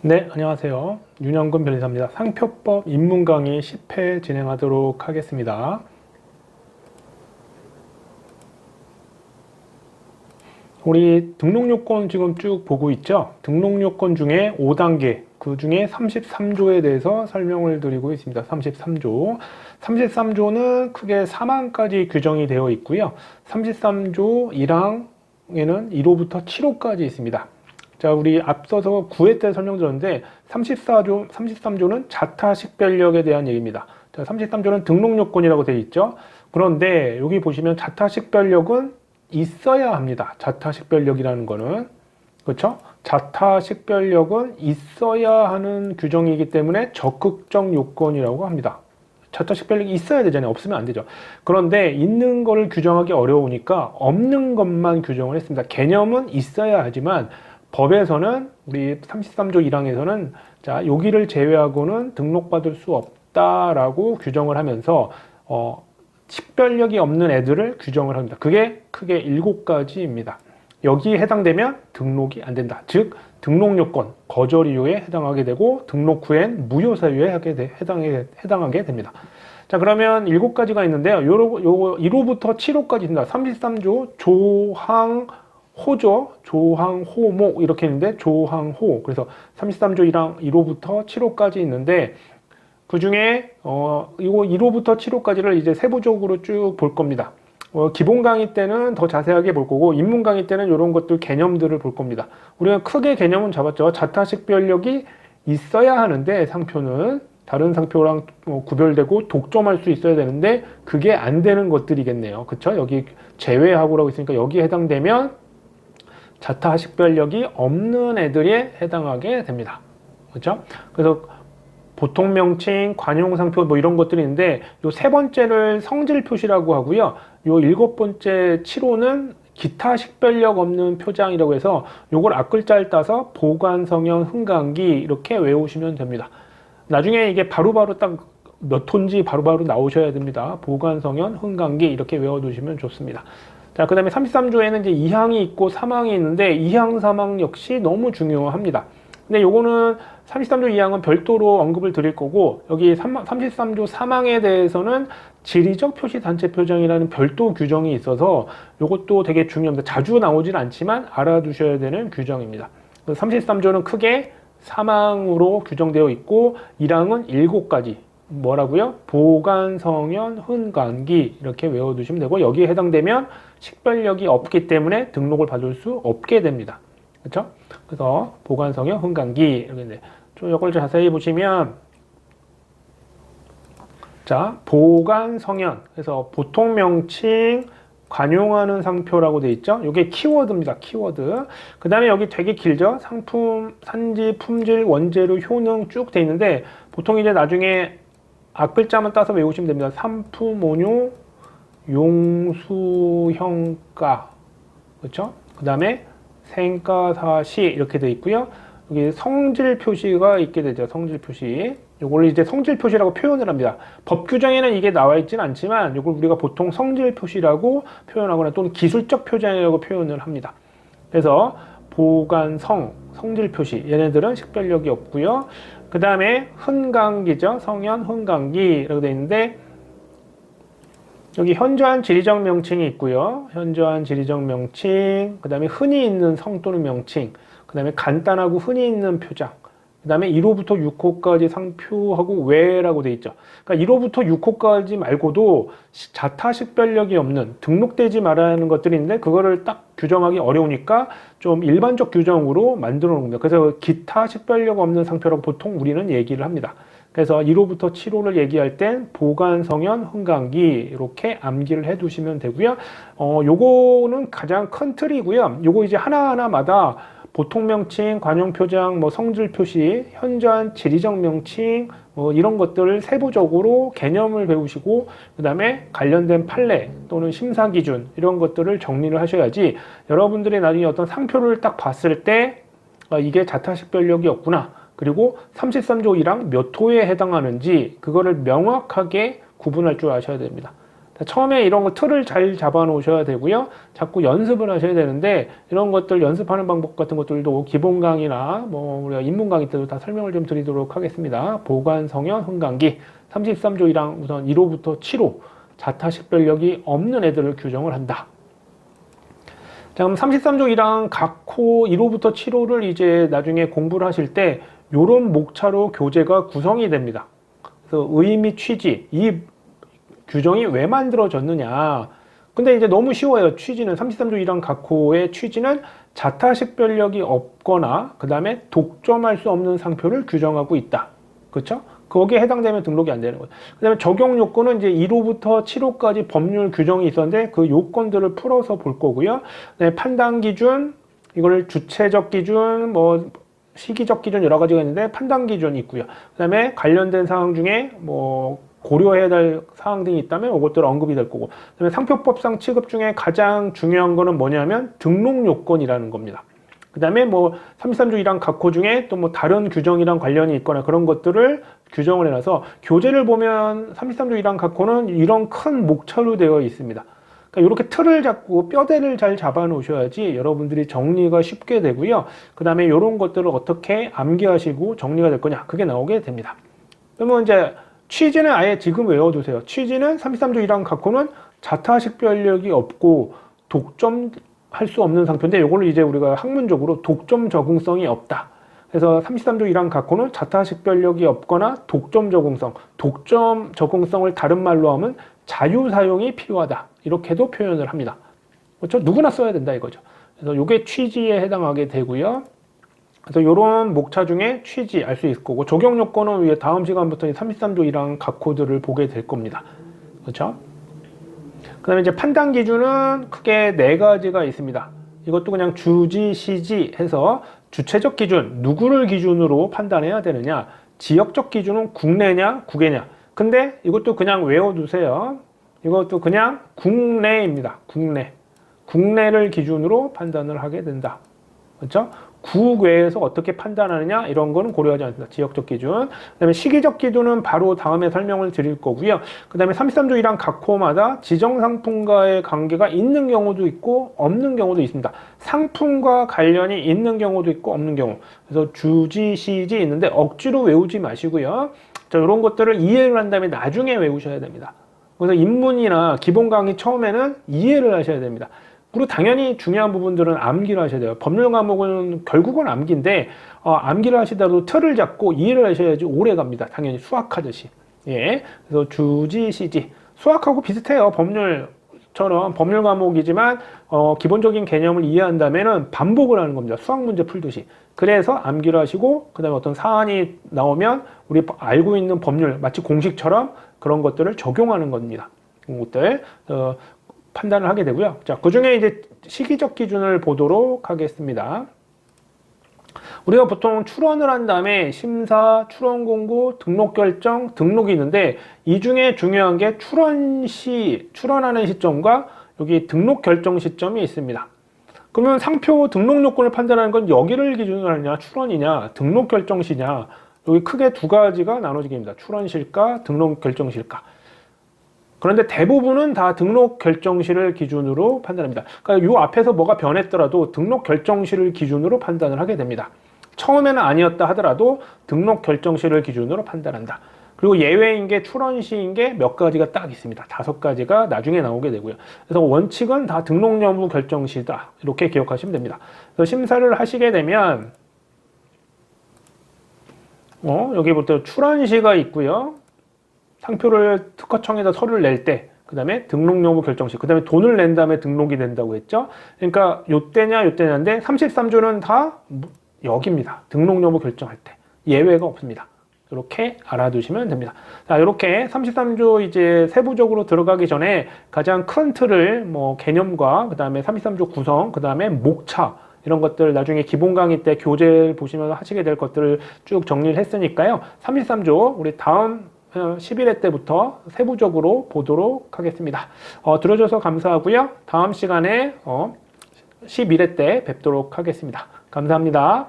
네, 안녕하세요. 윤영근 변호사입니다. 상표법 입문 강의 10회 진행하도록 하겠습니다. 우리 등록 요건 지금 쭉 보고 있죠? 등록 요건 중에 5단계, 그 중에 33조에 대해서 설명을 드리고 있습니다. 33조. 33조는 크게 사망까지 규정이 되어 있고요. 33조 1항에는 1호부터 7호까지 있습니다. 자, 우리 앞서서 9회 때 설명드렸는데 33조는 자타 식별력에 대한 얘기입니다. 자, 33조는 등록 요건이라고 되어 있죠. 그런데 여기 보시면 자타 식별력은 있어야 합니다. 자타 식별력이라는 거는. 그렇죠? 자타 식별력은 있어야 하는 규정이기 때문에 적극적 요건이라고 합니다. 자타 식별력이 있어야 되잖아요. 없으면 안 되죠. 그런데 있는 거를 규정하기 어려우니까 없는 것만 규정을 했습니다. 개념은 있어야 하지만 법에서는 우리 33조 1항에서는 자, 여기를 제외하고는 등록받을 수 없다라고 규정을 하면서 식별력이 없는 애들을 규정을 합니다. 그게 크게 7가지입니다. 여기에 해당되면 등록이 안 된다. 즉 등록 요건, 거절 이유에 해당하게 되고 등록 후엔 무효 사유에 해당하게 됩니다. 자, 그러면 7가지가 있는데요. 요거 1호부터 7호까지 있습니다. 33조 조항 호죠. 조항 호목 이렇게 있는데 조항호. 그래서 33조 1항 1호부터 7호까지 있는데 그 중에 이거 1호부터 7호까지를 이제 세부적으로 쭉 볼 겁니다. 기본 강의 때는 더 자세하게 볼 거고 입문 강의 때는 이런 것들 개념들을 볼 겁니다. 우리가 크게 개념은 잡았죠. 자타 식별력이 있어야 하는데 상표는 다른 상표랑 구별되고 독점할 수 있어야 되는데 그게 안 되는 것들이겠네요. 그쵸? 여기 제외하고라고 있으니까 여기에 해당되면 자타 식별력이 없는 애들에 해당하게 됩니다. 그렇죠? 그래서 보통 명칭, 관용상표 뭐 이런 것들이 있는데 요 세 번째를 성질 표시라고 하고요. 요 7번째 7호는 기타 식별력 없는 표장이라고 해서 요걸 앞글자를 따서 보관, 성형, 흥강기 이렇게 외우시면 됩니다. 나중에 이게 바로바로 딱 몇 호인지 바로바로 나오셔야 됩니다. 보관, 성형, 흥강기 이렇게 외워두시면 좋습니다. 자, 그 다음에 33조에는 이제 2항이 있고 3항이 있는데 2항, 3항 역시 너무 중요합니다. 근데 요거는 33조 2항은 별도로 언급을 드릴 거고 여기 33조 3항에 대해서는 지리적 표시 단체 표장이라는 별도 규정이 있어서 요것도 되게 중요합니다. 자주 나오진 않지만 알아두셔야 되는 규정입니다. 33조는 크게 3항으로 규정되어 있고 1항은 7가지 뭐라고요? 보관, 성현, 훈관기 이렇게 외워두시면 되고 여기에 해당되면 식별력이 없기 때문에 등록을 받을 수 없게 됩니다. 그렇죠? 그래서 보관, 성현, 훈관기 이렇게 좀 이걸 자세히 보시면 자, 보관, 성현 그래서 보통 명칭 관용하는 상표라고 되어 있죠. 이게 키워드입니다. 키워드. 그 다음에 여기 되게 길죠. 상품, 산지, 품질, 원재료, 효능 쭉 돼 있는데 보통 이제 나중에 앞글자만 따서 외우시면 됩니다. 상품, 원료, 용수형가. 그렇죠? 그 다음에 생가사시 이렇게 돼 있고요. 여기 성질 표시가 있게 되죠. 성질 표시. 요걸 이제 성질 표시라고 표현을 합니다. 법 규정에는 이게 나와 있지는 않지만 이걸 우리가 보통 성질 표시라고 표현하거나 또는 기술적 표장이라고 표현을 합니다. 그래서 보관성, 성질 표시 얘네들은 식별력이 없고요. 그 다음에 훈강기죠. 성현, 훈강기라고 되어 있는데 여기 현저한 지리적 명칭이 있고요. 현저한 지리적 명칭, 그 다음에 흔히 있는 성 또는 명칭, 그 다음에 간단하고 흔히 있는 표장, 그 다음에 1호부터 6호까지 상표하고 외라고 되어 있죠. 그러니까 1호부터 6호까지 말고도 자타 식별력이 없는 등록되지 말아야 하는 것들이 있는데 그거를 딱 규정하기 어려우니까 좀 일반적 규정으로 만들어 놓은 겁니다. 그래서 기타 식별력 없는 상표라고 보통 우리는 얘기를 합니다. 그래서 1호부터 7호를 얘기할 땐 보관, 성현, 훈강기 이렇게 암기를 해 두시면 되고요. 요거는 가장 큰 틀이고요. 요거 이제 하나하나마다 보통 명칭, 관용 표장, 뭐 성질 표시, 현저한 지리적 명칭 뭐 이런 것들을 세부적으로 개념을 배우시고 그다음에 관련된 판례 또는 심사 기준 이런 것들을 정리를 하셔야지 여러분들이 나중에 어떤 상표를 딱 봤을 때 이게 자타 식별력이 없구나. 그리고 33조 1항 몇 호에 해당하는지 그거를 명확하게 구분할 줄 아셔야 됩니다. 처음에 이런 거 틀을 잘 잡아 놓으셔야 되고요. 자꾸 연습을 하셔야 되는데 이런 것들 연습하는 방법 같은 것들도 기본 강의나 뭐 우리가 입문 강의 때도 다 설명을 좀 드리도록 하겠습니다. 보관, 성형, 흥강기 33조 1항 우선 1호부터 7호 자타식별력이 없는 애들을 규정을 한다. 자, 그럼 33조 1항 각 호 1호부터 7호를 이제 나중에 공부를 하실 때 요런 목차로 교재가 구성이 됩니다. 그래서 의미, 취지, 이 규정이 왜 만들어졌느냐. 근데 이제 너무 쉬워요. 취지는 33조 1항 각 호의 취지는 자타식별력이 없거나 그 다음에 독점할 수 없는 상표를 규정하고 있다. 그렇죠? 거기에 해당되면 등록이 안 되는 거예요. 그 다음에 적용 요건은 이제 1호부터 7호까지 법률 규정이 있었는데 그 요건들을 풀어서 볼 거고요. 그다음에 판단 기준, 이걸 주체적 기준, 뭐 시기적 기준 여러 가지가 있는데 판단 기준이 있고요. 그 다음에 관련된 사항 중에 뭐 고려해야 될 사항 등이 있다면 이것들 언급이 될 거고, 그다음에 상표법상 취급 중에 가장 중요한 거는 뭐냐면 등록 요건이라는 겁니다. 그 다음에 뭐 33조 1항 각 호 중에 또 뭐 다른 규정이랑 관련이 있거나 그런 것들을 규정을 해놔서 교재를 보면 33조 1항 각 호는 이런 큰 목차로 되어 있습니다. 그러니까 이렇게 틀을 잡고 뼈대를 잘 잡아 놓으셔야지 여러분들이 정리가 쉽게 되고요. 그 다음에 이런 것들을 어떻게 암기하시고 정리가 될 거냐, 그게 나오게 됩니다. 그러면 이제 취지는 아예 지금 외워두세요. 취지는 33조 1항 각 호는 자타식별력이 없고 독점할 수 없는 상표인데 이걸로 이제 우리가 학문적으로 독점 적응성이 없다. 그래서 33조 1항 각 호는 자타식별력이 없거나 독점 적응성을 다른 말로 하면 자유 사용이 필요하다. 이렇게도 표현을 합니다. 그렇죠? 누구나 써야 된다 이거죠. 그래서 이게 취지에 해당하게 되고요. 그래서 이런 목차 중에 취지 알 수 있을 거고, 적용 요건은 다음 시간부터 33조 1항 각 호들을 보게 될 겁니다. 그렇죠? 그 다음에 이제 판단 기준은 크게 4가지가 있습니다. 이것도 그냥 주지, 시지 해서 주체적 기준, 누구를 기준으로 판단해야 되느냐, 지역적 기준은 국내냐, 국외냐. 근데 이것도 그냥 외워두세요. 이것도 그냥 국내입니다. 국내를 기준으로 판단을 하게 된다. 그렇죠? 국외에서 어떻게 판단하느냐 이런 거는 고려하지 않습니다. 지역적 기준. 그다음에 시기적 기준은 바로 다음에 설명을 드릴 거고요. 그다음에 33조 1항 각 호마다 지정 상품과의 관계가 있는 경우도 있고 없는 경우도 있습니다. 상품과 관련이 있는 경우도 있고 없는 경우. 그래서 주지, 시지 있는데 억지로 외우지 마시고요. 자, 이런 것들을 이해를 한 다음에 나중에 외우셔야 됩니다. 그래서 입문이나 기본 강의 처음에는 이해를 하셔야 됩니다. 그리고 당연히 중요한 부분들은 암기를 하셔야 돼요. 법률 과목은 결국은 암기인데 암기를 하시더라도 틀을 잡고 이해를 하셔야지 오래 갑니다. 당연히 수학하듯이. 예, 그래서 주지, 시지 수학하고 비슷해요. 법률처럼 법률 과목이지만 기본적인 개념을 이해한다면은 반복을 하는 겁니다. 수학 문제 풀듯이. 그래서 암기를 하시고 그다음에 어떤 사안이 나오면 우리 알고 있는 법률 마치 공식처럼 그런 것들을 적용하는 겁니다. 그것들 판단을 하게 되고요. 자, 그 중에 이제 시기적 기준을 보도록 하겠습니다. 우리가 보통 출원을 한 다음에 심사, 출원 공고, 등록 결정, 등록이 있는데 이 중에 중요한 게 출원하는 시점과 여기 등록 결정 시점이 있습니다. 그러면 상표 등록 요건을 판단하는 건 여기를 기준으로 하느냐, 출원이냐, 등록 결정시냐, 여기 크게 2가지가 나눠지게 됩니다. 출원실과 등록 결정실과. 그런데 대부분은 다 등록 결정시를 기준으로 판단합니다. 그러니까 이 앞에서 뭐가 변했더라도 등록 결정시를 기준으로 판단을 하게 됩니다. 처음에는 아니었다 하더라도 등록 결정시를 기준으로 판단한다. 그리고 예외인 게 출원시인 게 몇 가지가 딱 있습니다. 5가지가 나중에 나오게 되고요. 그래서 원칙은 다 등록 여부 결정시다. 이렇게 기억하시면 됩니다. 그래서 심사를 하시게 되면 여기부터 출원시가 있고요. 상표를 특허청에다 서류를 낼 때, 그 다음에 등록 여부 결정시, 그 다음에 돈을 낸 다음에 등록이 된다고 했죠. 그러니까 요때냐인데 33조는 다 여기입니다. 등록 여부 결정할 때 예외가 없습니다. 이렇게 알아두시면 됩니다. 자, 이렇게 33조 이제 세부적으로 들어가기 전에 가장 큰 틀을 개념과 그 다음에 33조 구성, 그 다음에 목차 이런 것들 나중에 기본 강의 때 교재를 보시면서 하시게 될 것들을 쭉 정리를 했으니까요. 33조 우리 다음 11회 때부터 세부적으로 보도록 하겠습니다. 들어줘서 감사하고요. 다음 시간에 11회 때 뵙도록 하겠습니다. 감사합니다.